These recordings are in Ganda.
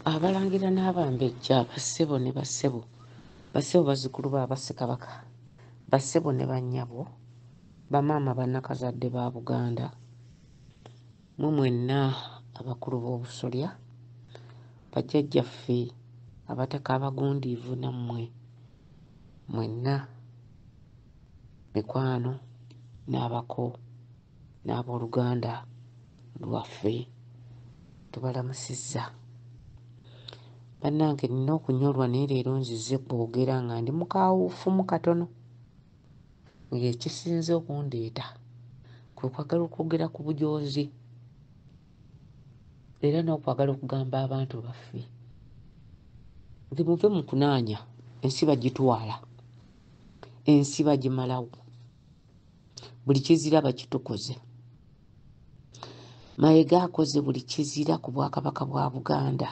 Abalangira n'abambejja bassebo ne bassebo bazzukulu ba Bassekabaka, bassebo ne bannyabo, bamaama bannakazadde ba Buganda, mu mwenna abakulu b'obusolya, bajjajjaffe abataka abagundiivu nammwe mwenna, mikwano n'abako n'abooluganda lwaffe, tubalamusizza. Bannange nina okunyolwa naye leero nzize kwogera nga ndi mu kaawuufumu katono. Ekisinze okundeeta kwe kwagala okwogera ku bujoozi era n'okwagala okugamba abantu baffe nti muve mu kunaanya, ensi bagitwala, ensi bagimalawo, buli kizira bakitukoze. Mayiga akoze buli kizira ku Bwakabaka bwa Buganda.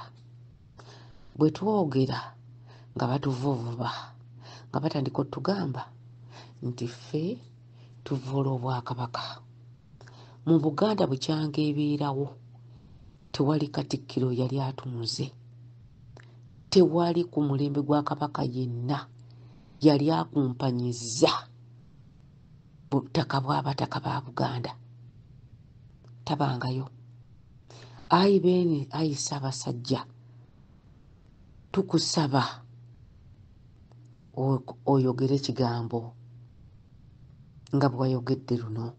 Bwe twogera nga batuvuuvuba nga batandika otugamba nti ffe tuvoola Obwakabaka. Mu Buganda bukyanga ebeerawo tewali Katikkiro yali atunuze, tewali ku mulembe gwa Kabaka yenna yali akumpanyizza butaka bw'abataka ba Buganda, tabangayo. Ayi beeni, ayi Ssaabasajja, tukusaba oyogere ekigambo nga bw'ayogedde luno.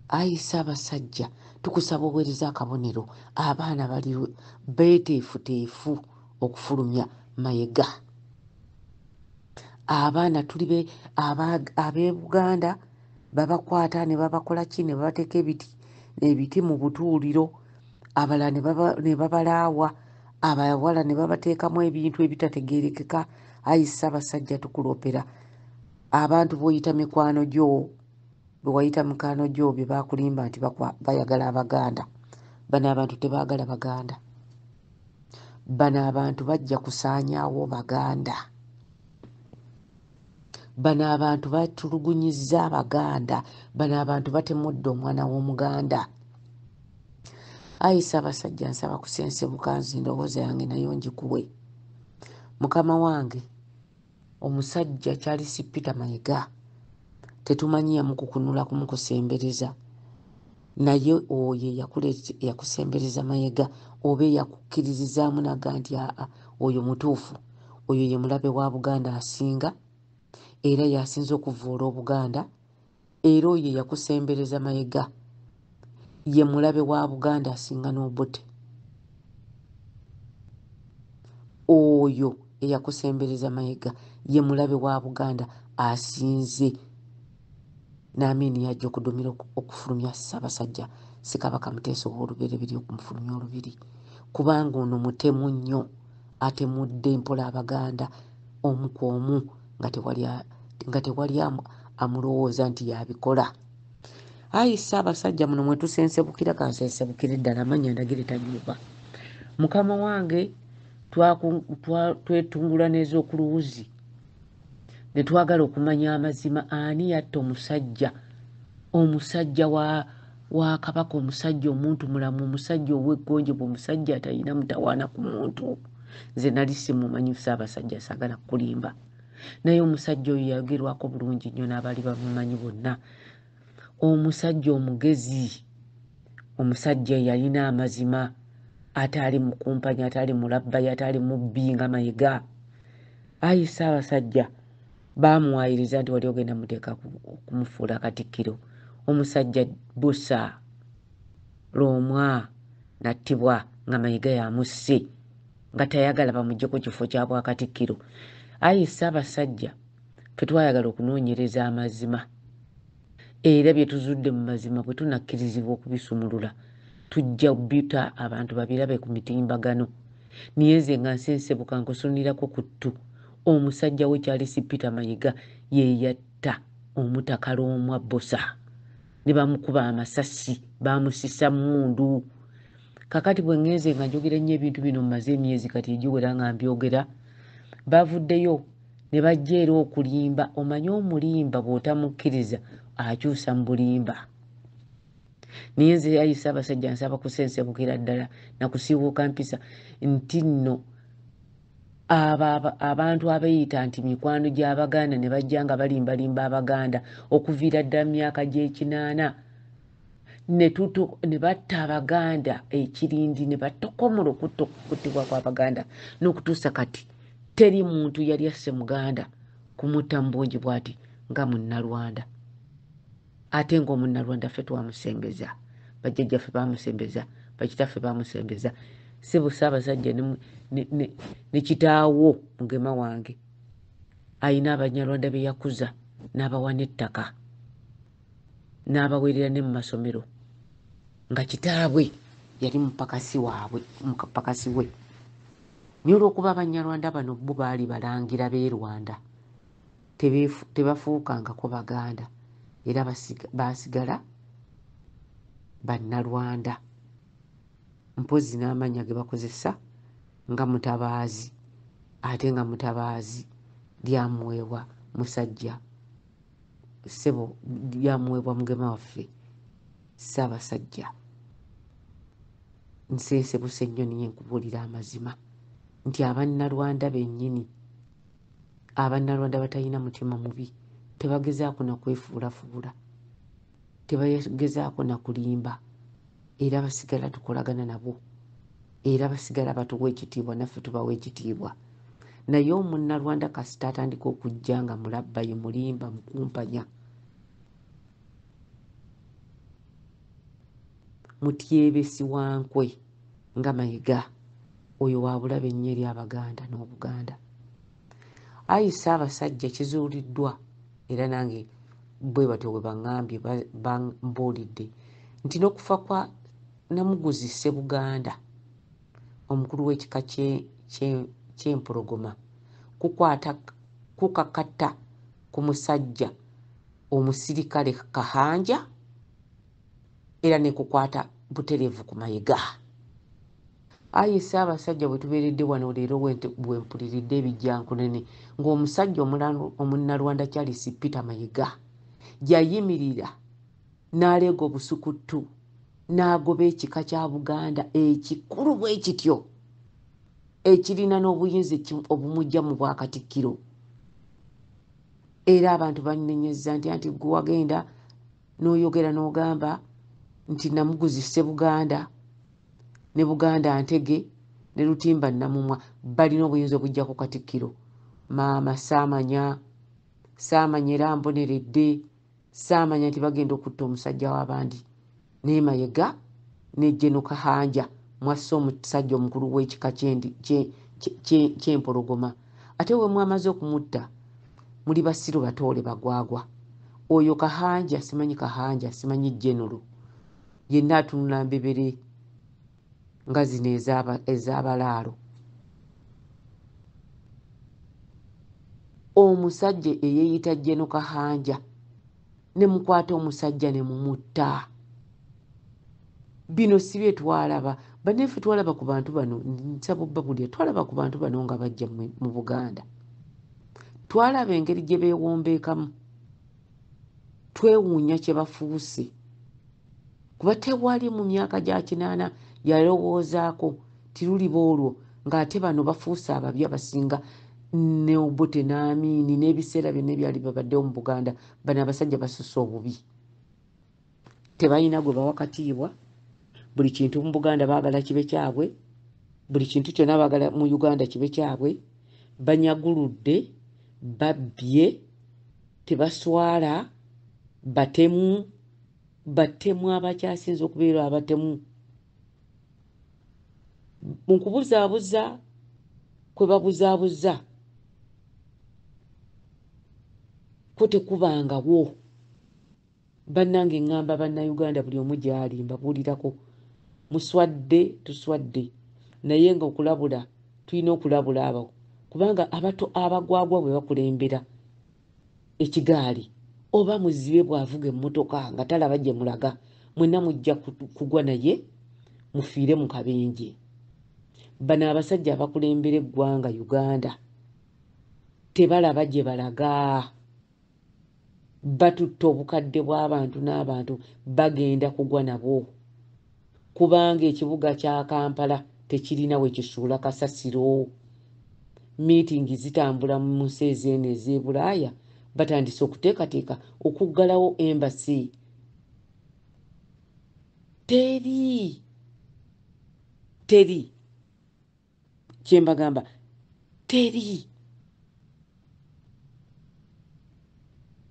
Ayi Ssaabasajja, tukusaba oweereza akabonero, abaana bali beeteefuteefu okufulumya Mayiga. Abaana tuli ab'e Buganda babakwata ne babakola ki, ne babateeka ebiti mu butuuliro, abalala ne babalaawa, abawala ne babateekamu ebintu ebitategeerekeka. Ayi Ssaabasajja, tukulopera abantu b'oyita mikwano gyo, bwe wayita mikwano gyo bye bakulimba nti bayagala Abaganda. Bano abantu tebaagala Baganda. Bano abantu bajja kusaanyaawo Baganda. Bano abantu batulugunyizza Abaganda. Bano abantu batemudde omwana w'Omuganda. Ayi Ssaabasajja, nsaba kusensebuka, nzi ndowooza yange nayo ngikuwe. Mukama wange omusajja Charles Peter Mayiga tetumanyi yamukukunula kumukusembereza, naye oyo yakusembereza Mayiga oba eyakukkiririzaamu naga nti oyo mutuufu, oyo ye mulabe wa Buganda asinga era yasinze okuvoola Obuganda, era oyo yakusembereza Mayiga ye mulabe wa Buganda asinga n'Obote. Oyo eyakusembereza Mayiga ye mulabe wa Buganda asinze n'Amiini yajja okudumira okufulumya Ssaabasajja Ssekabaka Muteesa ow'Olubereberye, okumufulumya olubiri, kubanga ono mutemu nnyo, atemudde mpola Abaganda omu ku omu nga tewali amulowooza nti yabikola. Ayi Ssaabasajja, muno mwe tusensebukira, kansensebukire ddala, amanya ndagire tajuuba. Mukama wange twetungula n'ez'okuluwuzi ne twagala okumanya amazima. Ani yatta omusajja wa Kabaka, omusajja omuntu mulamu, omusajja ow'eggonjebwa, omusajja atalina mutawaana ku muntu? Nze nali simumanyi Ssaabasajja, saagala kulimba, naye omusajja oyo yayogerwako bulungi nnyo n'abaali bamumanyi bonna. Omusajja omugezi, omusajja yalina amazima, ataali mukumpanyi, ataali mulabbayi, ataali mubbi nga Mayiga. Ayi Ssaabasajja, baamuwaayiriza nti wali ogenda muteeka okumufuula Katikkiro. Omusajja Busa Lwomwa nattibwa nga Mayiga yamusse, nga tayagala bamugye ku kifo kya Bwakatikkiro. Ayi Ssaabasajja, ffe twayagala okunoonyereza amazima, era bye tuzudde mu mazima bwe tunakkirizibwa okubisumulula tujja bita abantu babirabe ku mitimbagano. Naye nze nga nsensebuka nkusunirako ku ttu, omusajja we Charles Peter Mayiga ye yatta Omutaka Lwomwa Busa, ne bamukuba amasasi, baamusisa mmundu. Kakati bwe ngenze nga njogera nnyo ebintu bino mmaze emyezi kati egiwera nga mbyogera, bavuddeyo ne bajja era okulimba. Omanye omulimba bw'otamukkiriza akyusa mu bulimba. naye nze ayi Ssaabasajja nsaba kusensebukira ddala nakusiiwuuka mpisa nti nno abantu abeeyita nti mikwano gy'Abaganda ne bajja nga balimbalimba Abaganda okuviira ddala myaka gy'ekinaana ne batta Abaganda ekirindi ne batokomola okuttibwa kw'Abaganda n'okutuusa kati teri muntu yali asse Muganda kumutta mu bungi bw'ati nga Munnalwanda. Ate ng'Omunnalwanda ffe twamusembeza, bajjajjaffe baamusembeza, bakitaffe baamusembeza. Ssebo Ssaabasajja ne kitaawo mugema wange ayina Abanyarwanda be yakuza n'abawa n'ettaka n'abaweerera ne mu masomero nga kitaabwe yali mupakasi we. Naye olw'okuba Abanyarwanda bano bo baali balangira b'e Rwanda tebafuukangako Baganda era baasigala Bannarwanda. Mpozi n'amanya ge bakozesa nga Mutabaazi, ate nga Mutabaazi lyamuweebwa musajja ssebo, lyamuweebwa mugema waffe Ssaabasajja. Nsensebuse nnyo niye nkubuulira amazima nti Abannarwanda bennyini, Abannarwanda batalina mutima mubi, tebagezaako na kwefuulafuula, tebagezaako na kulimba, era basigala tukolagana nabo, era basigala batuwa ekitiibwa naffe tubawa ekitiibwa. Naye Omunnarwanda kasita atandika okujja nga mulabba ye mulimba mukumpanya, mutyebesi wankwe nga Mayiga, oyo waabulabe nnyo eri Abaganda n'Obuganda. Ayi Ssaabasajja kizuuliddwa era nange bwe batyo bwe baŋŋambye bambuulidde nti n'okufa kwa Namuguzi Ssebuganda omukulu w'ekika ky'Empologoma kukakatta ku musajja omusirikale Kahanja era ne kukwata butereevu ku Mayiga. Ayi Ssaabasajja bwe tubeeredde wano leero bwe mpuliridde ebijjankunene ng'omusajja Omunnarwanda Charles Peter Mayiga yayimirira n'aleega obusukuttu n'agoba ekika kya Buganda ekikulu bwe kityo ekirina n'obuyinza obumujja mu Bwakatikkiro. Era abantu bannenyezza nti anti gwe wagenda n'oyogera n'ogamba nti Namuguzi Ssebuganda ne Buganda Ntege ne Lutimba Namumwa balina obuyinza obujja ku Katikkiro. Maama saamanya era mboneredde, saamanya nti bagenda okutta omusajja w'abandi. Ne Mayiga ne Jeno Kahanja mwassa omusajja omukulu w'ekika ky'Empologoma. Ate we mwamaze okumutta muli basiru batoole bagwagwa. Oyo Kahanja simanyi Genero yenna atunula mbebere nga zino ez'abalaalo. Omusajja eyeeyita Jeno Kahanja ne mukwata omusajja ne mumutta. Bino si bye twalaba. Bannaffe twalaba ku bantu bano, nsaba obbabulira, twalaba ku bantu bano nga bajja mu Buganda. Twalaba engeri gye beewombeekamu, twewuunya kye bafuuse. Kuba tewali mu myaka gya kinaana yalowoozaako tiruliba olwo ng'ate bano bafuuse ababi abasinga ne Obote n'Amiini n'ebiseera byonna ebyali babaddewo mu Buganda. Bano abasajja basusse obubi, tebalina gwe bawa katiibwa. Buli kintu mu Buganda baagala kibe kyabwe, buli kintu kyonna baagala mu Uganda kibe kyabwe. Banyaguludde, babbye, tebaswala, batemu abakyasinze okubeera abatemu. Mu kubuzaabuza kwe babuzaabuza ko tekubangawo. Bannange ŋŋamba Bannayuganda buli omu gy'ali mbabuulirako, muswadde tuswadde, naye nga okulabula tulina okulabula abo, kubanga abato abagwagwa bwe bakulembera ekigaali oba muzibe bw'avuga emmotoka nga talaba gye mulaga, mwenna mujja kugwa naye mufiire mu kabenje. Bano abasajja abakulembera eggwanga Uganda tebalaba gye balaga, batutte obukadde bw'abantu n'abantu bagenda kugwa nabo kubanga ekibuga kya Kampala tekirina we kisuula kasasiro. Meetingi zitambula mu nsi ez'eno ez'e Bulaaya batandise okuteekateeka okuggalawo embassy. Teri kyembagamba teri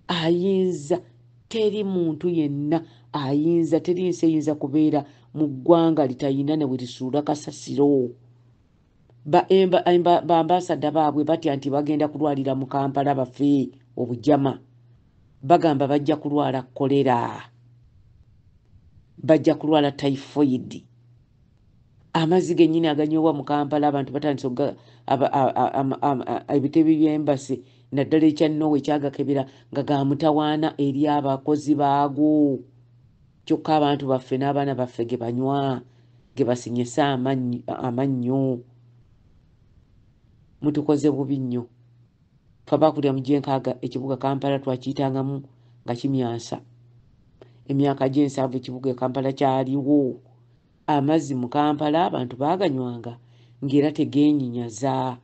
ayinza, teri muntu yenna ayinza, teri nsi eyinza kubeera mu ggwanga litayina ne we lisuula kasasiro. Bambasada baabwe batya nti bagenda kulwalira mu Kampala bafe obujama. Bagamba bajja kulwala kolera, bajja kulwala typhoid. Amazzi gennyini aganyoobwa mu Kampala abantu batandise ebitebe by'embasi naddala ekya Norway kyagakebera nga ga mutawaana eri abakozi baago. Kyokka abantu baffe n'abaana baffe ge banywa, ge basinyisa amannyo. Mutukoze bubi nnyo. Fabakulira mu gyenkaaga ekibuga Kampala twakiyitangamu nga kimyansa. Emyaka gy'ensanvu ekibuga Kampala kyaliwo. Amazzi mu Kampala abantu baaganywanga ng'era tegeenyinyaza.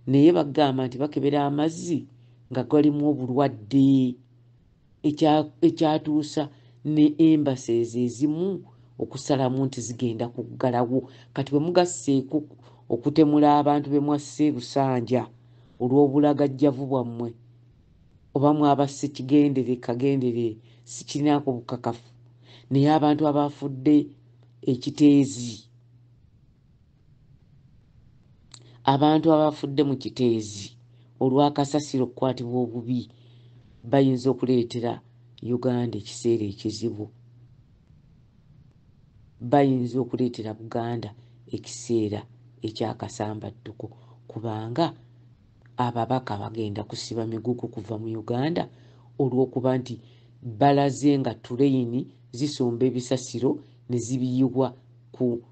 Naye bagamba nti bakebera amazzi nga galimu obulwadde ekyatuusa ne embassy ezimu okusalamu nti zigenda kuggalawo. Kati bwe mugasseeko okutemula abantu be mwasse Busanja olw'obulagajjavu bwammwe oba mwabasse kagendere sikirinaako bukakafu. Naye abantu abafudde ekiteezi, abantu abafudde mu kiteezi olw'akasasiro okukwatibwa obubi bayinza okuleetera Uganda ekiseera ekizibu. Bayinza okuleetera Buganda ekiseera ekyakasambattuko kubanga ababaka bagenda kusiba migugu kuva mu Uganda olw'okuba nti balaze nga tuleyini zisomba ebisasiro ne zibiyibwa ku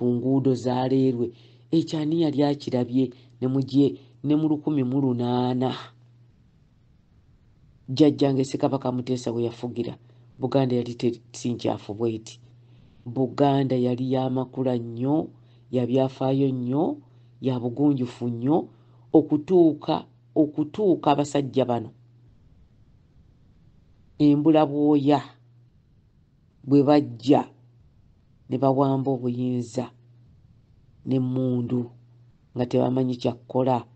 nguudo za leerwe. Ekyani yali akirabye ne mu 1800 jjajjange Ssekabaka Muteesa we yafugira Buganda yali sinkyafu bweti. Buganda yali yamakula nnyo, yabyafaayo nnyo, ya bugunjufu nnyo okutuuka abasajja bano embulabwoya bwe bajja ne bawamba obuyinza n'emmundu nga tebamanyi kyakkola,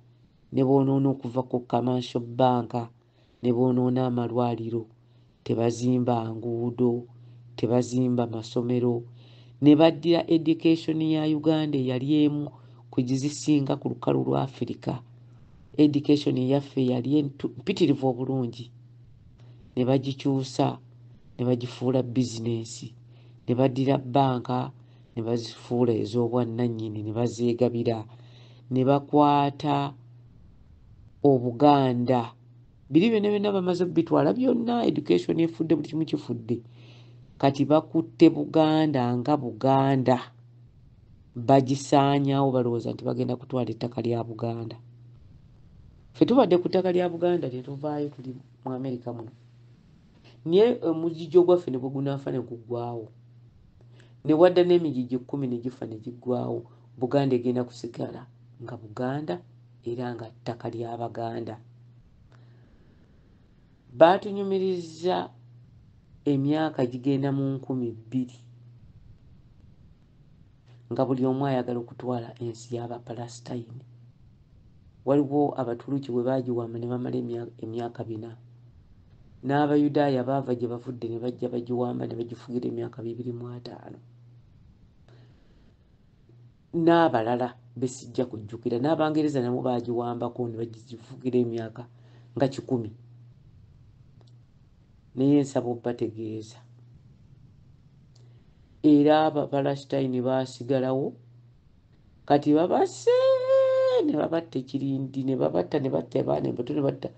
ne boonoona okuva ku Commercial Bank, ne boonoona amalwaliro, tebazimba nguudo, tebazimba masomero, ne baddira education ya Uganda eyali emu ku gizisinga ku lukalu lwa Africa. Education yaffe yali mpitirivu obulungi, ne bagikyusa ne bagifuula bizinesi, ne baddira banka ne bazifuula ez'obwannannyini ne bazeegabira, ne bakwata Obuganda. Biri byonna bamaze bitwala byonna, education efudde, buli kimu kifudde. Kati bakutte Buganda nga Buganda, bagisaanyaawo balowooza nti bagenda kutwala ettaka lya Buganda. Ffe tubadde ku ttaka lya Buganda ne tuvaayo tuli mu Amerika muno. Naye omugijjo gwaffe ne bwe gunaafa ne guggwaawo, ne wadda n'emigijjo 10 ne gifa ne giggwaawo, Buganda egenda kusigala nga Buganda era nga ttaka ly'Abaganda. Baatunyumiriza emyaka gigenda mu 2000 nga buli omu ayagala okutwala ensi y'Abapalestine. Waliwo Abaturuki bwe baagiwamba ne bamala emyaka 4. N'Abayudaaya baava gye bavudde ne bajja bagiwamba ne bagifugira emyaka 205. N'abalala besijja kujjukira, n'Abangereza nabo baagiwambako ne bagifugira emyaka nga 10. Naye nsaba obbategeeza era Abapalestine baasigalawo kati babasse ne babatta ekirindi, ne babatta ne batta abaana embuto ne batta,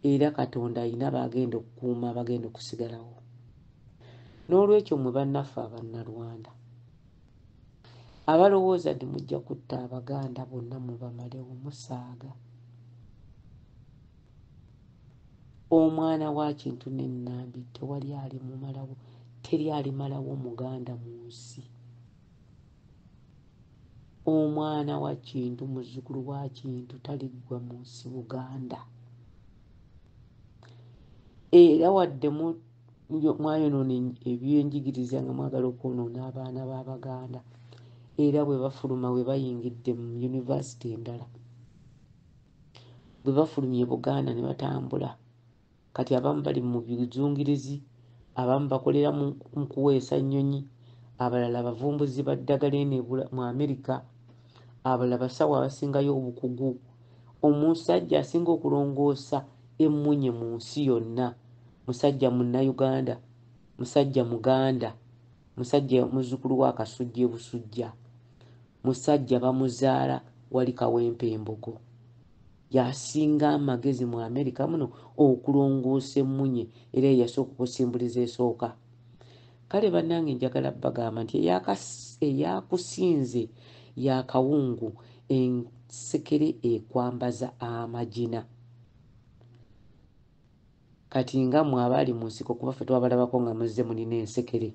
era Katonda alina bagenda okukuuma bagenda okusigalawo. N'olwekyo mmwe bannaffe Abannarwanda abalowooza nti mujja kutta Abaganda bonna mubamalewo, musaaga. omwana wa Kintu n'Ennambi tewali ali mumalawo, teri alimalawo Muganda mu nsi. Omwana wa Kintu, muzzukulu wa Kintu taliggwa mu nsi Buganda. Era wadde mwayonoona ebyenjigiriza nga mwagala okwonoona abaana b'Abaganda, era bwe bafuluma bwe bayingidde mu yunivasite endala, bwe bafulumye Buganda ne batambula, kati abamu bali mu bizungirizi, abamu bakolera mu kuweesa nnyonyi, abalala bavumbuzi ba ddagala eno mu Amerika, abalala basawo abasingayo obukugu. Omusajja asinga okulongoosa emmunye mu nsi yonna, musajja Munnayuganda, musajja Muganda, musajja muzzukulu wa Kasujja e Busujja, musajja bamuzaala wali Kawempe Embogo. Yasinga amagezi mu Amerika muno okulongoosa emmunye, era yasooka okusimbuliza esooka. Kale bannange njagala bagamba nti eyakusinze yakawungu, ensekere ekwambaza amagina. Kati nga mwabali mu nsiko kuba ffe twabalabako nga muzze mulina ensekere,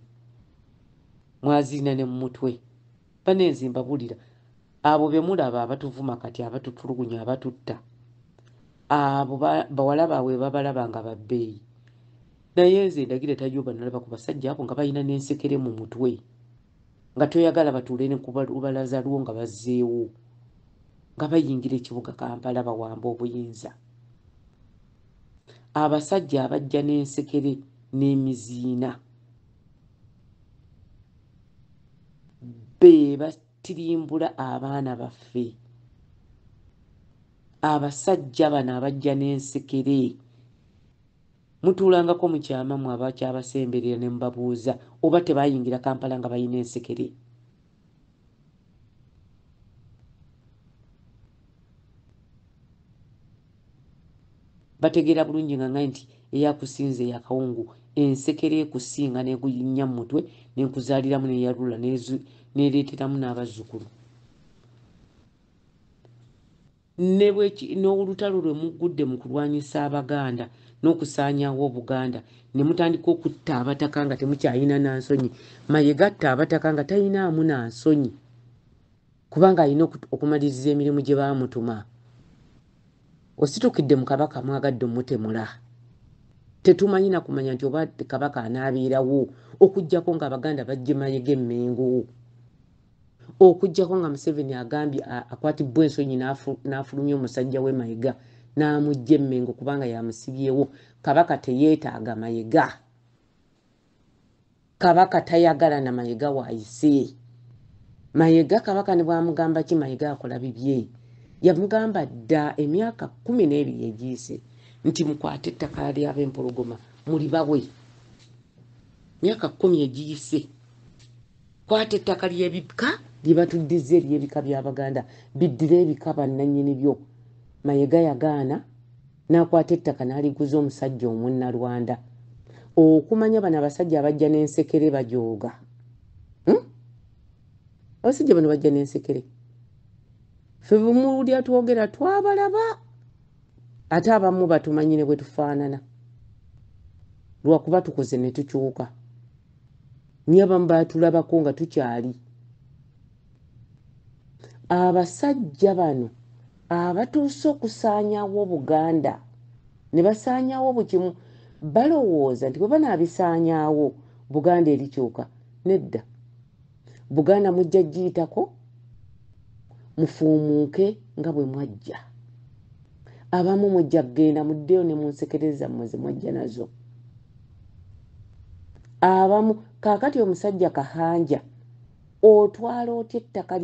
mwazirina ne mu mutwe. Banenzi mbabulira, abo be mulaba abatuvuma kati, abatutulugunya, abatutta, abo bawala baabwe babalaba nga babbeeyi. Naye nze ndagire tajuba nalaba ku basajja abo nga balina n'ensekere mu mutwe, nga toyagala batuule ne ku lubalaza lwo nga bazzeewo, nga bayingira ekibuga Kampala bawamba obuyinza. Abasajja abajja n'ensekere n'emiziina be batirimbula abaana baffe. Abasajja bano abajja n'ensekere mutuulangako mu kyama mwe abakyabasemberera ne mubabuuza oba tebayingira Kampala nga balina ensekere. Bategeera bulungi nga nti eyakusinze yakawungu, ensekere ekusinga n'ekuyinnya mu mutwe n'ekuzaaliramu n'eyalula n'ereeteramu n'abazzukulu. N'olutalo lwe muggudde mu kulwanyisa Abaganda n'okusaanyaawo Obuganda, ne mutandika okutta abataka nga temukyalina nansonyi. Mayiga atta abataka nga talinaamu nansonyi, kubanga alina okumaliriza emirimu gye baamutuma. Ositukidde mu Kabaka mwagadde omutemula. Tetumanyi na kumanya nti oba Kabaka anaabeerawo, okuggyako ng'Abaganda bajje Mayiga Emmengo, okuggyako nga Museveni agambye akwatibwa ensonyi n'afulumya omusajja we Mayiga n'amugja Emmengo kubanga yamusibyewo. Kabaka teyeetaaga Mayiga. Kabaka tayagala na Mayiga waayise. Mayiga Kabaka ne bwamugamba ki Mayiga akola bibye. Yamugamba dda emyaka 12 egiyise nti mukwate ettaka ly'Abempologoma mulibawe. Myaka 10 egiyise, kwata ettaka ly'ebika lyebatuddiza ery'ebika by'Abaganda biddire ebika bannannyini byo. Mayiga yagaana n'akwata ettaka n'aliguza omusajja Omunnalwanda. Okumanya bano abasajja abajja n'ensekere bajooga. Abasajja bano bajja n'ensekere. Ffe bumuwulira twogera twabalaba, ate abamu batumanyire bwe tufaanana lwakuba tukoze ne tukyuka. Niye abamu baatulabako nga tukyali. Abasajja bano abatuuse okusaanyaawo Buganda ne basaanyaawo bukimu, balowooza nti bwe banaabisaanyaawo Buganda erikyuka. Nedda, Buganda mujja giyitako mufuumuuke nga bwe mwajja. Abamu mujja kgenda muddeyo ne munsekere zammwe ze mwajja nazo. Abamu kaakati omusajja Kahanja otwala otya ettaka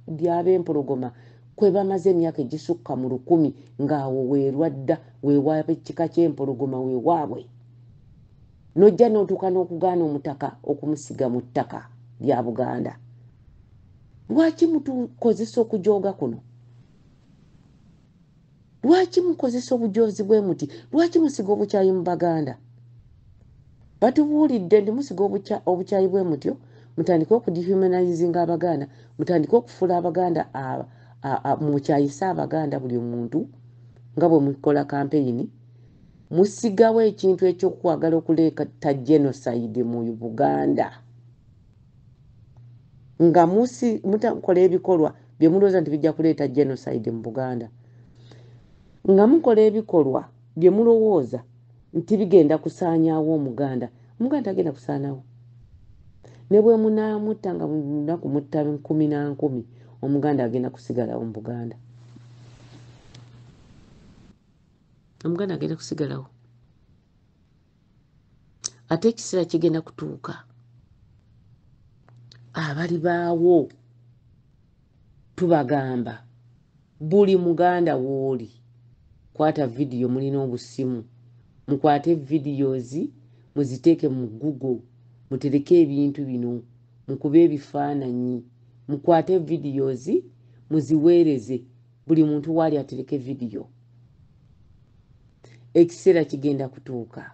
ly'Abempologoma kwe bamaze emyaka egisukka mu 1000 ng'awo weerwadda weewaabwe ekika ky'Empologoma weewaabwe. N'ojja n'otuuka n'okugaana omutaka okumusiga mu ttaka lya Buganda. Lwaki mutukozesa okujooga kuno? Lwaki mukozesa obujoozi bwe muti? Lwaki musiga obukyayi mu Baganda? Batubuulidde nti musiga obukyayi bwe mutyo mutandike okudehumanizinga Abaganda, mutandike okufuula Abaganda mukyayisa Abaganda buli muntu nga bwe mukola kampeyini, musigawo ekintu ekyokwagala okuleeta genocide mu Buganda nga mutakola ebikolwa bye mulowooza nti bijja kuleeta genocide mu Buganda, nga mukola ebikolwa bye mulowooza nti bigenda kusaanyaawo Omuganda tagenda kusaanawo. Ne bwe munaamutta nga munaku mutta 10 Omuganda agenda kusigalawo mu Buganda. Omuganda agenda kusigalawo. Ate ekiseera kigenda kutuuka abali baawo tubagamba buli Muganda w'oli kwata vidiyo, mulina obusimu mukwate videos muziteeke mu Google, mutereke ebintu bino, mukube ebifaananyi, mukwate videos muziweereze, buli muntu wali atereke vidiyo. Ekiseera kigenda kutuuka.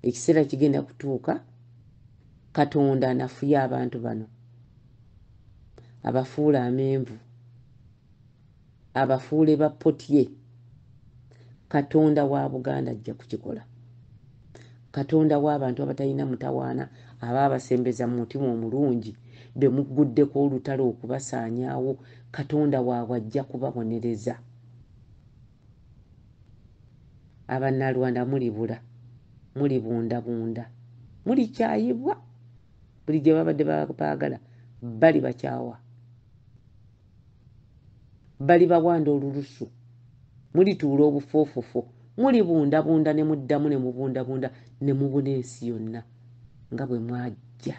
Ekiseera kigenda kutuuka Katonda anafuye abantu bano, abafuula amenvu, abafuule bapotye. Katonda wa Buganda ajja kukikola. Katonda w'abantu abatalina mutawaana abaabasembeza mu mutima omulungi be muguddeko olutalo okubasaanyaawo, Katonda waabwe ajja kubabonereza. Abannalwanda mulibula, mulibundabunda, mulikyayibwa. Buli gye babadde baagala bali bakyawa, bali bawanda olulusu, mulituula obufoofofo, mulibundabunda ne muddamu ne mubundabunda ne mubuna ensi yonna nga bwe mwajja.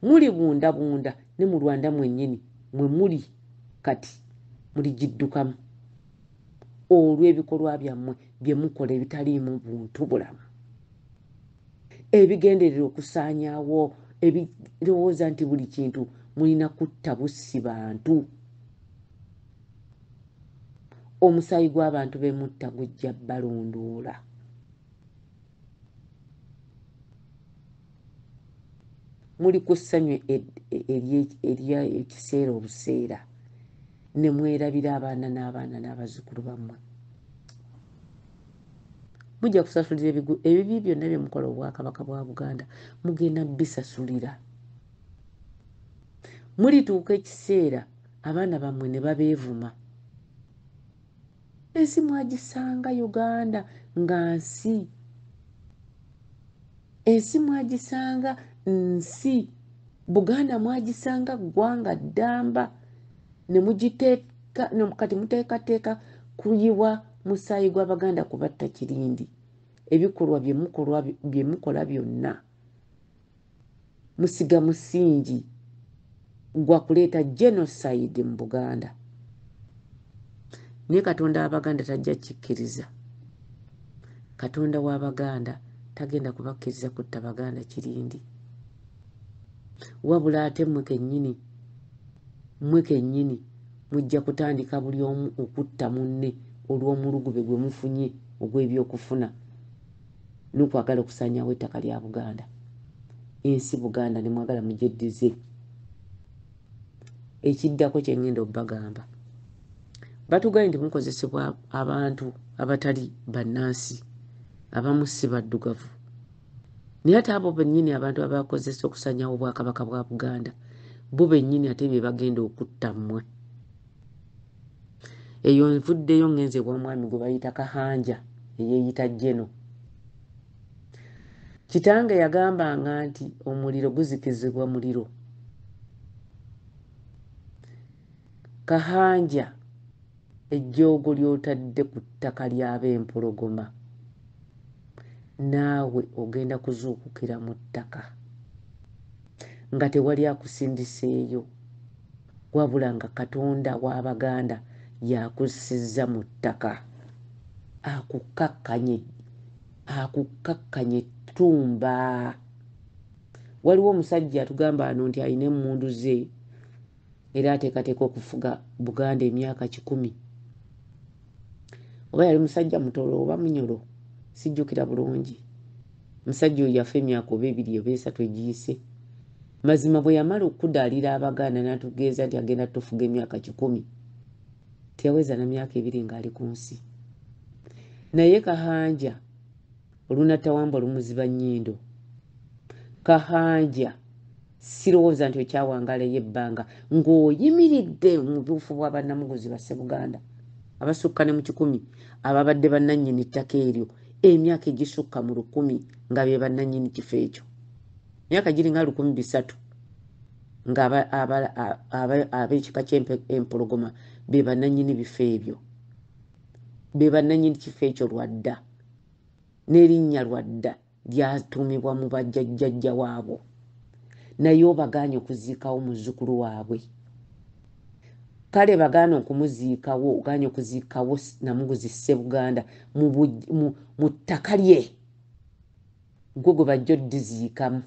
Mulibundabunda ne mu Rwanda mwennyini mwe muli kati muligiddukamu olw'ebikolwa byammwe bye mukola ebitaliimu buntu bulamu, ebigenderera okusaanyaawo, ebirowooza nti buli kintu mulina kutta bussi bantu. Omusaayi gw'abantu be mutta gujja balondoola. Muli ku ssanyu erya ekiseera obuseera ne mwerabira abaana n'abazzukulu bammwe. Mujja kusasulira ebibi byonna bye mukola Obwakabaka bwa Buganda, mugenda bisasulira. Mulituuka ekiseera abaana bammwe ne babeevuma. Ensi mwagisanga Uganda nga nsi. Ensi mwagisanga nsi. Buganda mwagisanga ggwanga ddamba. Ne mugiteeka, kati muteekateeka kuyiwa musaayi gw'Abaganda kubatta Kirindi. Ebikolwa bye mukola byonna musiga musingi gwa kuleeta genocide mu Buganda. Naye Katonda Abaganda tajja kikkiriza. Katonda w'Abaganda tagenda kubakkiriza kutta Baganda Kirindi. Wabula ate mmwe kennyini mujja kutandika buli omu okutta munne olw'omulugube gwe mufunye ogw'ebyokufuna n'okwagala okusaanyaawo ettaka lya Buganda. Ensi Buganda ne mwagala mugyeddize. Ekiddako kye ngenda obbagamba, batugambye nti mukozesebwa abantu abatali bannansi, abamu si baddugavu. Naye ate abo bennyini abantu abakozesa okusaanyaawo Obwakabaka bwa Buganda, bo bennyini ate be bagenda okutta mmwe. Eyo nvuddeyo ngenze bw'omwami gwe bayita Kahanja eyeeyita Jeno. Kitange yagambanga nti omuliro guzikizibwa muliro. Kahanja ejjoogo ly'otadde ku ttaka ly'ab'empologoma, naawe ogenda kuzuukukira mu ttaka nga tewali akusindiseeyo, wabula nga Katonda w'Abaganda yakussizza mu ttaka, akukakkanye ttumba. Waliwo omusajja atugamba ano nti alina emmundu ze era ateekateeka okufuga Buganda emyaka 10. Oba yali musajja mutolo oba munyolo, sijjukira bulungi. Musajja oyo yafa emyaka oba 2 oba 3 egiyise. Mazima bwe yamala okudaalira Abaganda n'atugeeza nti agenda tufuga emyaka 10, teyaweza na myaka 2 ng'ali ku nsi. naye Kahanja olunatawamba lumuziba nnyindo. Kahanja sirowooza nti okyawangalayo ebbanga ng'oyimiridde mu buufu bwa bannamuguzi ba Ssebuganda abasukka ne mu 100 ababadde bannannyini ttaka eryo emyaka egisukka mu 100 nga be bannannyini kifo ekyo, myaka giringa 300 nga ab'ekika ky'empologoma be bannannyini bifo ebyo, be bannannyini kifo ekyo lwadda n'erinnya lwadda lyatuumibwa mu bajjajjajja waabo, naye obagaanye okuziikawo muzzukulu waabwe. Kale bagaana okumuziikawo, ogaanye okuziikawo Namuguzi Ssebuganda mu ttaka lye, gwe gwe bajja oddiziikamu.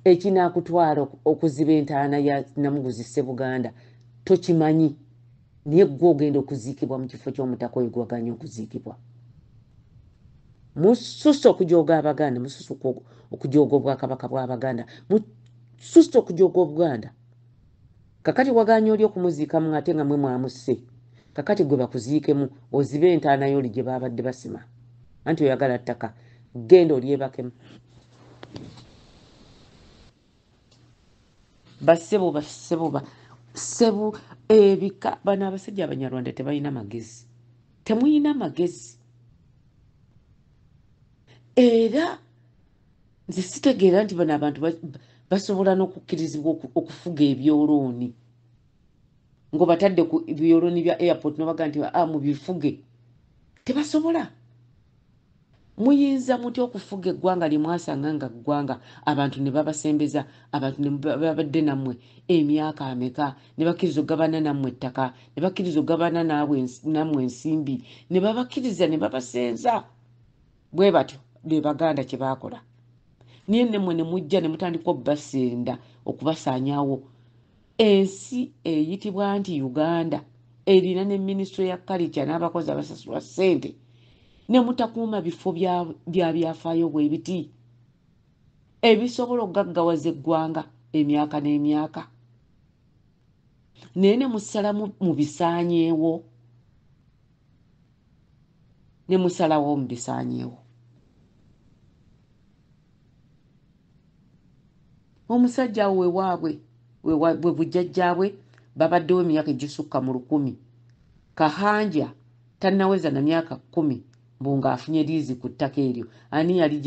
Ekinaakutwala okuziba entaana ya Namuguzi Ssebuganda tokimanyi, naye gwe ogenda okuziikibwa mu kifo ky'omutaka oyo gwagaanye okuziikibwa. Mususse okujooga Abaganda, mususse okujooga Obwakabaka bw'Abaganda, mususse okujooga Obuganda. Kakati wagaanye oli okumuziikamu ate nga mwe mwamusse. Kakati gwe bakuziikemu ozibe entaana y'oli gye baabadde basima. Anti oyagala ttaka, genda olyebakemu. Bassebo ebika bano abasajja Abanyarwanda tebalina magezi. Temuyina magezi. Era nze sitegeera nti bano abantu basobola n'okukkirizibwa okufuga ebyolooni ngo batadde ku byolooni bya airport nobaga nti mubifuge. Tebasobola. Muyinza mutya okufuga eggwanga limwasanga nga ggwanga abantu ne babasembeza, abantu ne babadde nammwe emyaka ameka, ne bakkiriza ogabana nammwe ettaka, ne bakkiriza ogabana nammwe ensimbi, ne babakkiriza ne babasenza. Bwe batyo be Baganda kye baakola. Niye nemmwe ne mujja ne mutandika obbasenda okubasaanyaawo. Ensi eyitibwa nti Uganda erina ne Ministry ya Culture n'abakozi abasasulwa ssente, ne mutakuuma bifo bya byafaayo bwe biti ebisobola okugaggawaza eggwanga emyaka n'emyaka, naye ne musala mu bisaanyeewo, ne musalawo mu bisaanyeewo. Omusajja wewaabwe bwe bujjajjaabwe babaddewo emyaka egisukka mu 100. Kahanja tannaweza na myaka 10 ng'afunye liizi ku ttaka eryo. Ani yali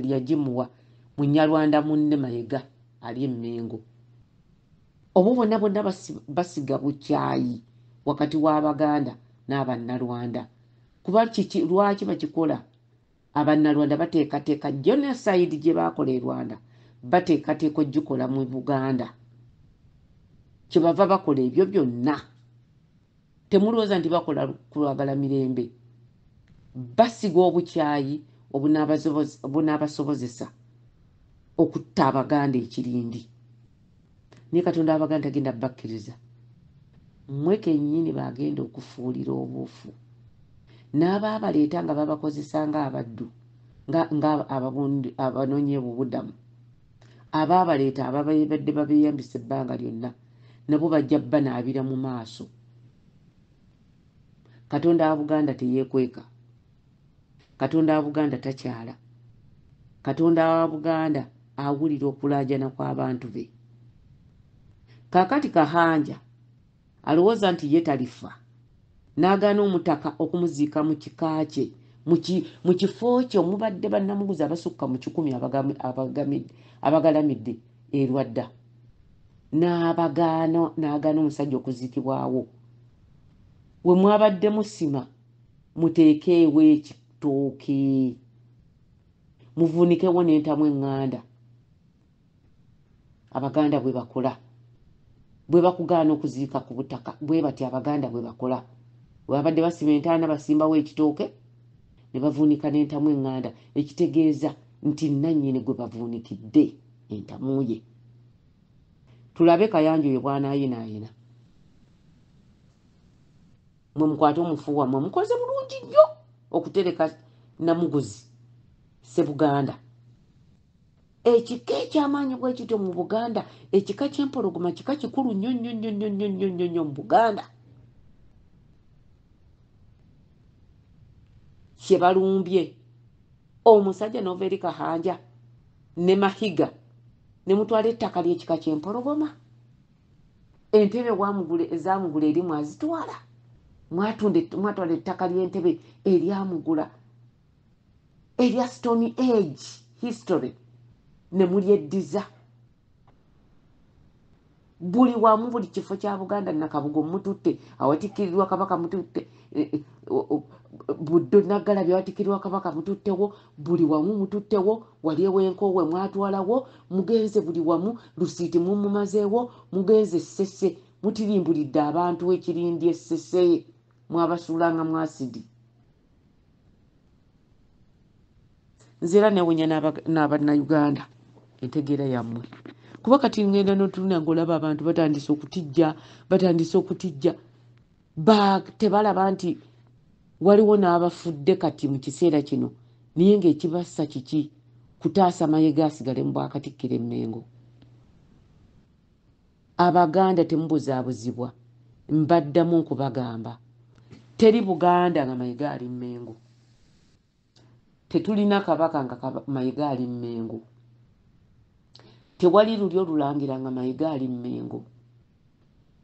yagimuwa? Munyarwanda munne Mayiga ali e Mengo. Obwo bonna basiga bukyayi wakati w'Abaganda n'Abannarwanda. Kuba lwaki bakikola? Abannarwanda bateekateeka genocide gye baakola e Rwanda, bateekateeka ogikola mu Buganda. Kyebava bakola ebyo byonna. Temulowooza nti bakola kulwagala mirembe. Basiga obukyayi obunaabasobozesa okutta Abaganda ekirindi. Naye Katonda Abaganda agenda bakkiriza. Mmwe kennyini bagenda okufuulira obuufu. N'abaabaleeta nga babakozesa ng'abaddu, abanoonyeebubudamu. Abaabaleeta ababadde babeeyambisa ebbanga lyonna nabo bajja banaabira mu maaso. Katonda wa Buganda teyeekweka. Katonda wa Buganda takyala. Katonda wa Buganda awulira okulaajana kw'abantu be. Kaakati Kahanja alowooza nti ye talifa, n'agaana omutaka okumuziika mu kika kye, mu kifo kye omubadde bannamuguzi abasukka mu 10 abagalamidde erwadda. N'agaana omusajja okuziikibwawo. We mwabadde musima muteekeewo ekitooke, muvuunikewo n'entamu eŋŋanda. Abaganda bwe bakola, bwe bakugaana okuziika ku butaka, bwe bati Abaganda bwe bakola. Bwe babadde basima entaana basimbawo ekitooke ne bavuunika n'entamu eŋŋanda, ekitegeeza nti nannyini gwe bavuunikidde entamu ye. Tulabe Kayanja oyo bw'anaayinaayina. Mwe mukwate omufu wammwe mukoze bulungi nnyo okutereka Namuguzi Ssebuganda. Ekika eky'amaanyi bwe kityo mu Buganda, ekika ky'empologoma kika kikulu nnyo nnyo nnyo nnyo nnyo nnyo nnyo mu Buganda. kye balumbye omusajja n'ova eri Kahanja ne Mahiga ne mutwala ettaka ly'ekika ky'Empologoma. Entebe ezamugula eri mwazitwala, mwatwala ettaka ly'entebe eryamugula erya Stone Age history ne mulyeddiza. Buli wamu buli kifo kya Buganda Nakabugo mututte, awatikirirwa Kabaka mututte, Buddo Nnaggalabi awatikirirwa Kabaka mututtewo, buli wamu mututtewo, wali ewenkowe mwatwalawo, mugenze buli wamu, Lusiiti mumumazeewo, mugenze Ssese, mutirimbulidde abantu ekirindi Ssese, mwabasuulanga mu asidi. Nze era newunya n'Abannayuganda entegeera yammwe. Kuba kati ngenda n'otuluna ng'olaba abantu batandise okutijja. Tebalaba nti waliwo n'abafudde kati mu kiseera kino, naye ng'ekibassa kiki? Kutaasa Mayiga asigale mu Bwakatikkiro e Mengo. Abaganda temubuzaabuzibwa, mbaddamu nkubagamba. Teri Buganda nga Mayiga ali Mengo. Tetulina Kabaka nga Mayiga ali Mengo. Tewali lulyo lulangira nga Mayiga ali Mengo.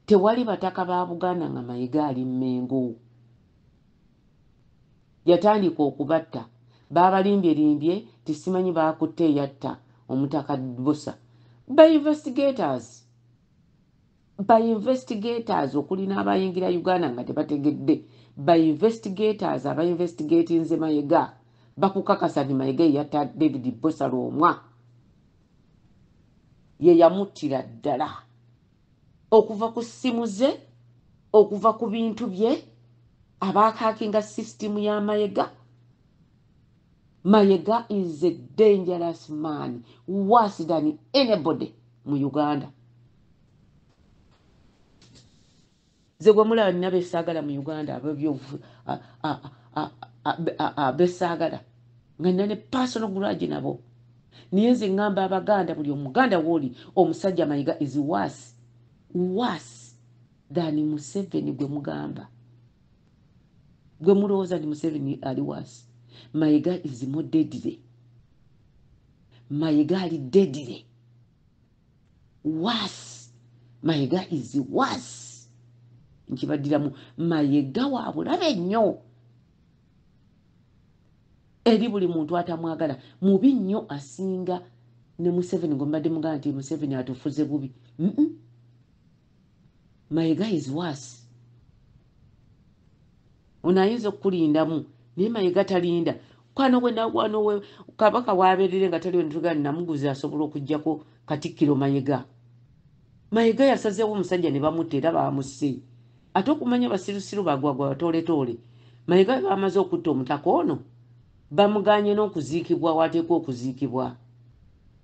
Tewali bataka ba Buganda nga Mayiga ali Mengo. Yatandika okubatta, babalimbye tisimanyi bakutte yatta omutaka Busa. By investigators okuli n'abayingira Uganda nga tebategedde. By investigators abainvestigatinze Mayiga bakukakasa ni Mayiga yatta David Busa Lwomwa. Ye yamuttira ddala okuva ku ssimu ze, okuva ku bintu bye, abakaakinga system ya Mayiga. Mayiga is a dangerous man, worse than anybody mu Uganda. Ze gwe mulaba nina besaagala mu Uganda besaagala nga nina ne personal grudge nabo. Niye nze ngamba Abaganda buli Omuganda woli omusajja Mayiga is worse than Museveni gwe mugamba. Gwe mulowooza ni Museveni ali worse. Mayiga is more deadly. Mayiga ali deadly. Worse. Mayiga is worse. Nkibadiramu Mayiga wa bulabe nnyo. Eri buli muntu atamwagala mubi nnyo asinga ne Museveni gwe mbadde mugamba nti Museveni atufuze bubi. Mayiga is worse. Unayinza okulindamu naye Mayiga talinda. Kwano we Kabaka waaberere nga taliwo ntugani namuguzi asobola okujjako Katikkiro Mayiga. Mayiga yasazeewo omusajja ne bamutte era baamusse. Ate okumanya basirusiru bagwagwa batooletoole. Mayiga bamaze okutta omutaka ono bamuganye n'okuziikibwa wateekwa okuziikibwa.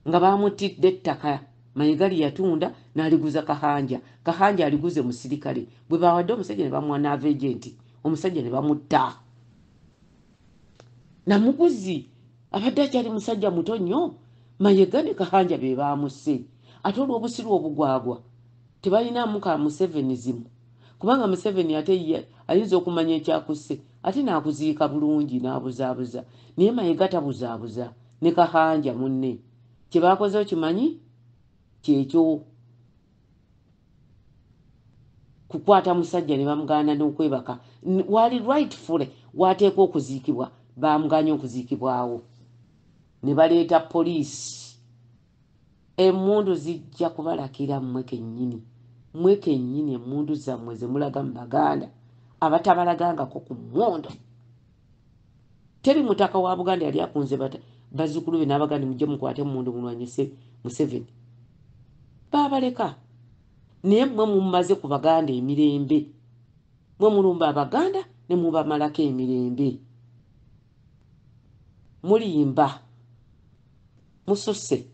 Nga bamuttidde ettaka Mayiga lyatunda n'aliguza Kahanja. Kahanja aliguze musirikale. Bwe bawadde omusajja ne bamuwa n'avejenti. Omusajja ne bamutta. Namuguzi abadde akyali musajja muto nnyo. Mayiga ne Kahanja be baamusse. Ate olw'obusiru obugwagwa tebalinamu ka Museveni zimu. Kubanga Museveni ate ayinza okumanya ekyakusse ate n'akuziika bulungi n'abuzaabuza. Naye Mayiga tabuzaabuza ne Kahanja munne. Kye baakoze okimanyi? Kyekyo kukwata musajja ne bamugaana n'okwebaka. Wali rightfully wateekwa okuziikibwa, bamuganye okuziikibwawo. Ne baleeta poliisi. Emmundu zijja kubalakira mmwe kennyini. Mmwe kennyini emmundu zammwe ze mulaga mu Baganda abatabalagangako ku mmundu. Teri mutaka wa Buganda yali akunze bazzukulu be n'Abaganda mujje mukwate emmundu mulwanyise Museveni. Baabaleka. Naye mmwe mumaze ku Baganda emirembe. Mmwe mulumba Abaganda ne mubamalako emirembe. Mulimba. Mususse.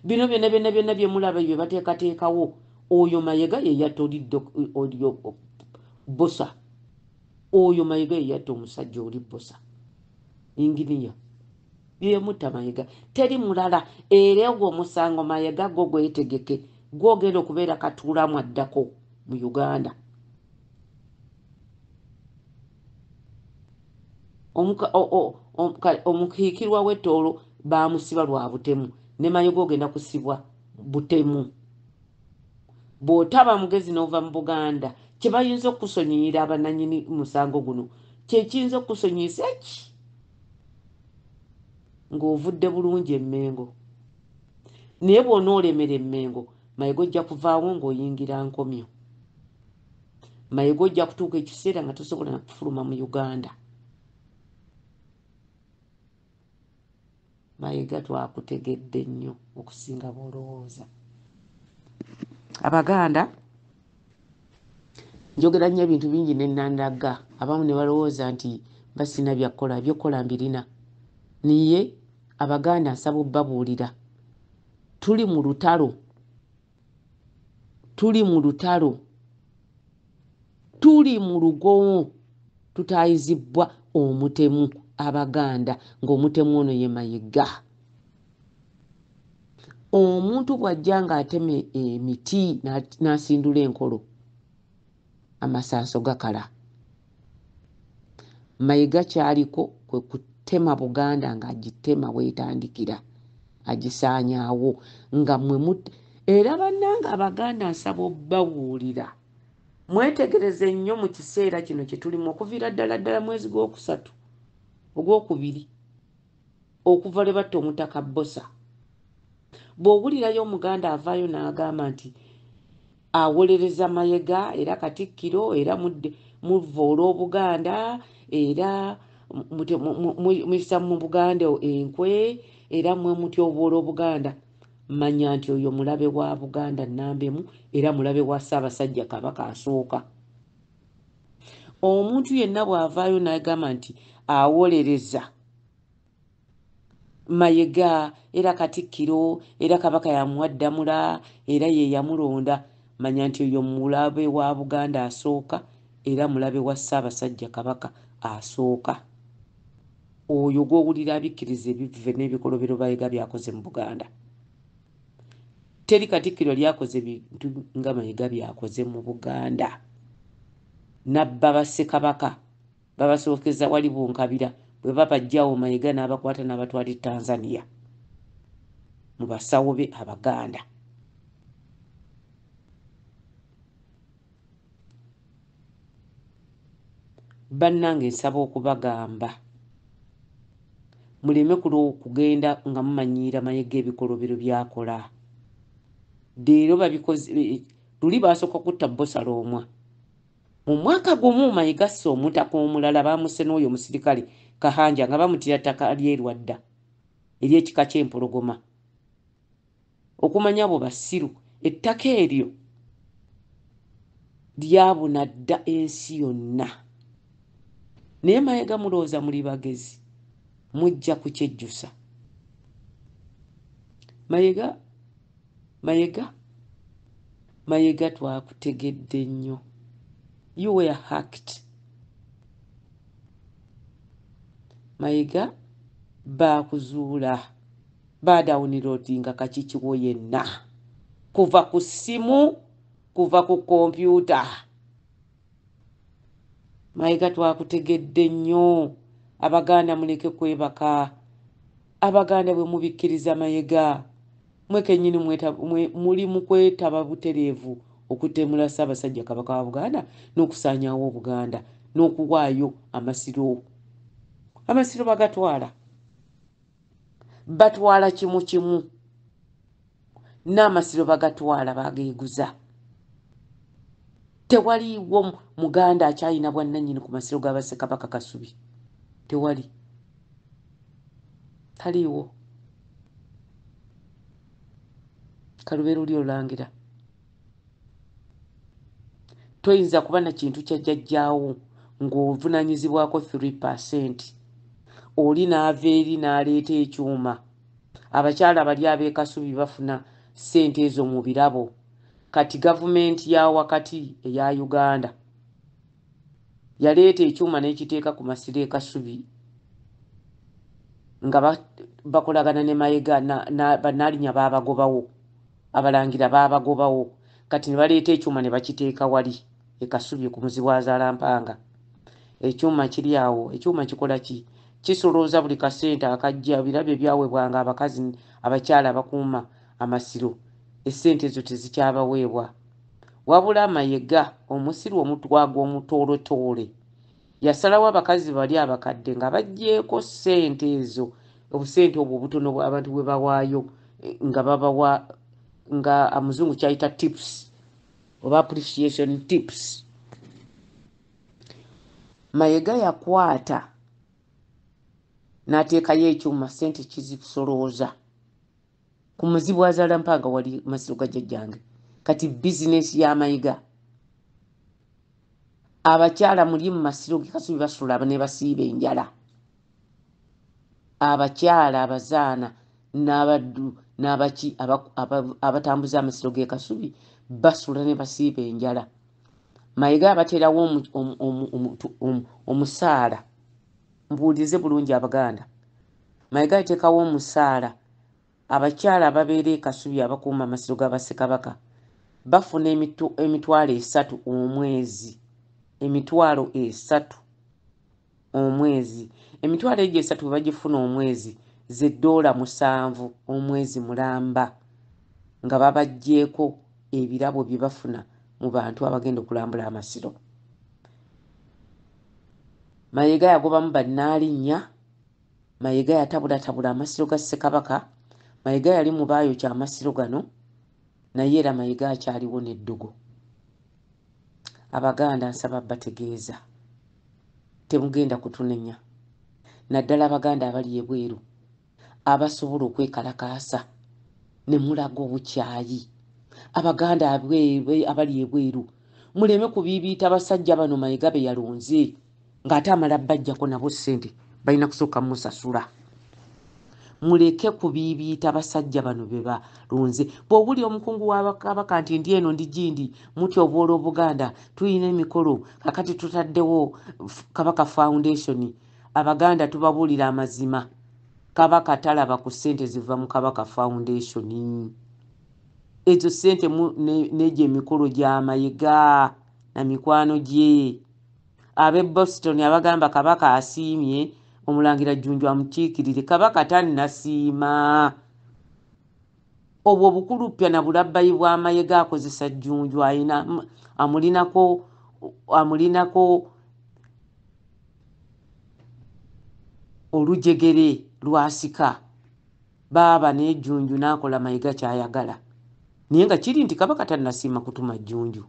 Bino byonna bye mulaba bye bateekateekawo. Oyo Mayiga ye yatta oli Busa. Oyo Mayiga ye yatta omusajja oli Busa. Inginiya. Bye mutta Mayiga. Teri mulala. Era ogwo omusango Mayiga gwo gwetegeke. Gwogenda okubeera katuulamu addako mu Uganda. omukiikirwa w'ettoolo baamusiba lwa butemu ne Mayiga ogenda kusibwa butemu. Bw'otaba mugezi n'ova mu Buganda kye bayinza okusonyiira abannannyini musango guno kye kiyinza okusonyiisa eki ng'ovudde bulungi Emmengo. Naye bw'onoolemera Emmengo Mayiga ojja kuvaawo ng'oyingira nkomyo. Mayiga ojja kutuuka ekiseera nga tosobola kufuluma mu Uganda. Mayiga twakutegedde nnyo okusinga bw'olowooza. Abaganda njogera nnyo ebintu bingi ne nandaga abamu ne balowooza nti basina byakkola byokkola mbirina. Niye Abaganda nsaba obbabuulira tuli mu lutalo tuli mu lugomo tutaayizibwa omutemu Abaganda ng'omutemu ono ye Mayiga. Omuntu bw'ajja ng'ateme emiti n'asindula enkolo amasaaso gakala. Mayiga kyaliko kwe kutema Buganda ng'agitema weetandikira agisaanyaawo nga era bannanga Abaganda nsaba obbawuulira mwetegereze nnyo mu kiseera kino kye tulimu okuviira ddala mwezi gw'okusatu ogwokubiri okuva lwe batta Omutaka Bbosa. Bw'owulirayo Omuganda avaayo n'agamba nti awolereza Mayiga era Katikkiro era muva olw'Obuganda era muyisa mu Buganda enkwe era mwe mutya olw'Obuganda, manya nti oyo mulabe wa Buganda nnambemu era mulabe wa Ssaabasajja Kabaka asooka. Omuntu yenna bw'avaayo n'agamba nti awolereza Mayiga era Katikkiro era Kabaka yamuwa Ddamula era ye yamulonda, manya nti oyo mulabe wa Buganda asooka era mulabe wa Ssaabasajja Kabaka asooka. Oyo gw'owulira abikkiriza ebive n'ebikolobero Mayiga byakoze mu Buganda. Teri Katikkiro lyakoze bintu nga Mayiga byakoze mu Buganda. Nabba Bassekabaka babasookeza wali Bunkabira bwe babajjawo Mayiga n'abakwata n'abatwala Tanzania mu basawo be Abaganda. Bannange nsaba okubagamba muleme kugenda nga mumanyiira Mayiga ebikolobero byakola. Leero babikoze luli basooka kutta Bbosa Loomwa. Mu mwaka gumu Mayiga asse omutaka omulala baamuse n'oyo omusirikale Kahanja nga bamutira ttaka lyerwadda ery'ekika ky'empologoma. Okumanya abo basiru ettaka eryo lyabuna dda ensi yonna. Naye Mayiga mulowooza muli bagezi mujja kukyejjusa. Mayiga twakutegedde nnyo. You were hacked. Mayiga baakuzuula baadawuniroodinga kakikiwo yenna kuva ku ssimu kuva ku kompyuta. Mayiga twakutegedde nnyo. Abaganda muleke kwebaka. Abaganda bwe mubikkiriza Mayiga mwe kennyini muli mu kwetaba butereevu okutemula Ssaabasajja Kabaka wa Buganda n'okusaanyaawo Obuganda n'okuwaayo amasiro. Amasiro batwala kimu n'amasiro bagatwala bageeguza. Tewaliiwo Muganda akyalina bwannannyini ku masiro ga Bassekabaka Kasubi. Tewali. Taliiwo. Kalubeera oli olangira. Toyinza kuba na kintu kya jjajjaawo ng'ovunaanyizibwako 3%. Oli n'ava eri n'aleeta ekyuma. Abakyala bali ab'e Kasubi bafuna ssente ezo mu birabo. Kati gavumenti ya wakati eya Uganda yaleeta ekyuma n'ekiteeka ku masiro e Kasubi nga bakolagana ne Mayiga bannaalinya baabagobawo, abalangira baabagobawo. Kati ne baleeta ekyuma ne bakiteeka wali e Kasubi ku muzi wa Zaalampanga. ekyuma kiri awo ekyuma kikola ki kisolooza buli kasente akajja birabe byawebwanga abakazi abakyala abakuuma amasiro essente ezo tezikyabaweebwa wabula Mayiga omusiru omutwago omutoolotoole yasalawo abakazi bali abakadde nga bajjeeko ssente ezo obusente obwo obutono abantu bwe bawaayo nga babawa nga amuzungu kyayita tips oba appreciation tips. Mayiga yakwata n'ateekayo ekyuma ssente kizisolooza ku muzibu azaala mpanga wali Masiro ga jjajjange kati bizinesi ya Mayiga abakyala muli mu Masiro Kasubi basula ne basiiba enjala abakyala abazaana n'abaddu n'abaki abatambuza Amasiro ge Kasubi basula ne basiiba enjala. Mayiga abateerawo omusaala mbuulize bulungi Abaganda. Mayiga ateekawo omusaala abakyala ababeera e Kasubi abakuuma Amasiro ga Bassekabaka bafuna emitwalo 3 omwezi. Emitwalo 3 omwezi. Emitwalo egyo 3 bagifuna omwezi $7 omwezi mulamba nga babajjeeko ebirabo bye bafuna mu bantu abagenda okulambula Amasiro. Mayiga yagobamu bannaalinnya. Mayiga yatabulatabula Amasiro ga Ssekabaka. Mayiga yali mu baayo kya Amasiro gano naye era Mayiga akyaliwo n'eddogo. Abaganda nsaba bategeeza temugenda kutunenya naddala Abaganda abali ebweru abasobola okwekalakaasa ne mulaga obukyayi. Abaganda abali ebweru muleme kubiibiita abasajja bano Mayiga be yalonze ng'ate amala bajjako nabo ssente balina kusooka musasula. Muleke kubiibiita abasajja bano be balonze. Bw'obuli omukungu w'Abakabaka nti ndi eno ndi gindi muti obwola Obuganda tulina emikolo kakati tutaddewo Kabaka Foundation. Abaganda tubabuulira amazima. Kabaka talaba ku ssente ziva mu Kabaka Foundation. Ezo ssente n'egyo emikolo gya Mayiga na mikwano gye. Ab'e Boston abagamba Kabaka asiimye Omulangira Jjunju amukiikirire. Kabaka tannasiima. Obwo obukuluppya na bulabbayi bwa Mayiga akozesa Jjunju ayina amulinako olujegere lwasika. Baaba ne Jjunju n'akola Mayiga ky'ayagala. Naye nga kiri nti Kabaka tannasiima kutuma Jjunju.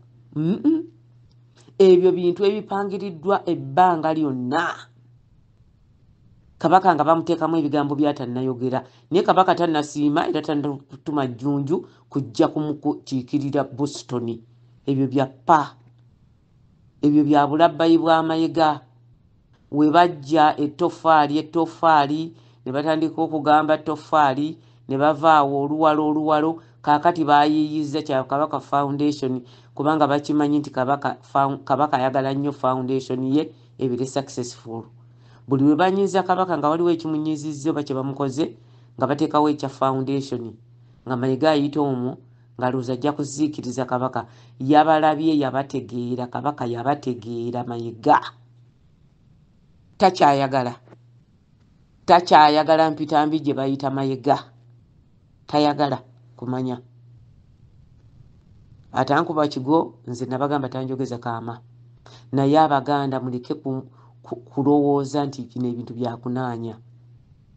Ebyo bintu ebipangiriddwa ebbanga lyonna. Kabaka nga bamuteekamu ebigambo by'atannayogera. Naye Kabaka tannasiima era tannatuma Jjunju kujja kumukiikirira Boston. Ebyo bya ppa. Ebyo bya bulabbayi bwa Mayiga. We bajja ettoffaali ne batandika okugamba ttoffaali ne bavaawo oluwalo kaakati baayiiyizza kya Kabaka Foundation kubanga bakimanyi nti Kabaka ayagala nnyo foundation ye ebire successful. Buli we banyiiza Kabaka nga waliwo ekimunyizizza oba kye bamukoze nga bateekawo ekya foundation nga Mayiga ayita omwo ng'alowooza ajja kuziikiriza Kabaka. Yabalabye yabategeera. Kabaka yabategeera Mayiga. Takyayagala mpitambi gye bayita Mayiga. Tayagala kumanya. Atankuba kigo nze nabagamba tanjogeza kaama. Naye Abaganda muleke kulowooza nti bino ebintu byakunaanya.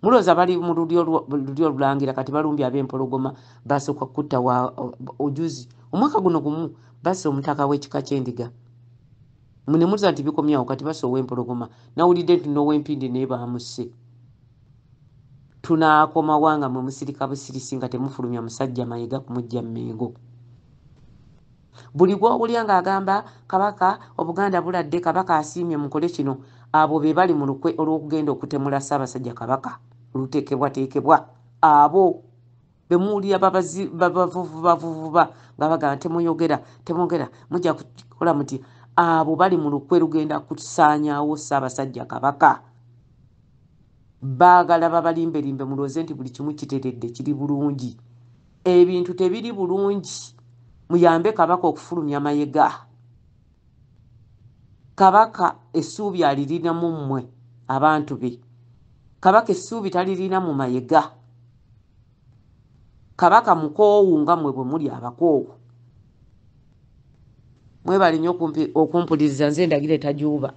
Mulowooza bali mu lulyo olulangira kati balumbye ab'empologoma basooka kutta ojuzi. Omwaka guno gumu basse omutaka w'ekika ky'endiga. Mune mulowooza nti bikomyawo kati basse ow'empologoma. Nawulidde nti n'ow'empindi naye bamusse. Tunaakoma wanga mwe musirika busirisi nga temufulumya musajja Mayiga kumujja Mmengo. Buli gw'owulya ng'agamba Kabaka Obuganda buladde Kabaka asiimye mukole kino. Abo be bali mu lukwe olw'okugenda okutemula Ssaabasajja Kabaka oluteekebwateekebwa. Abo be muwulira bavuvuba nga bagamba temwogera mujja kukola muti. Abo bali mu lukwe lugenda kusaanyaawo Ssaabasajja Kabaka. Baagala babalimbelimbe mulowooze nti buli kimu kiteredde kiri bulungi. Ebintu tebiri bulungi. Muyambe Kabaka okufulumya Mayiga. kabaka essuubi alirina mu mmwe abantu be. Kabaka essuubi talirina mu mayega. Kabaka mukoowu nga mmwe bwe muli abakoowu. Mwebale nnyo okumpuliriza, nze Ndagire Tajuuba.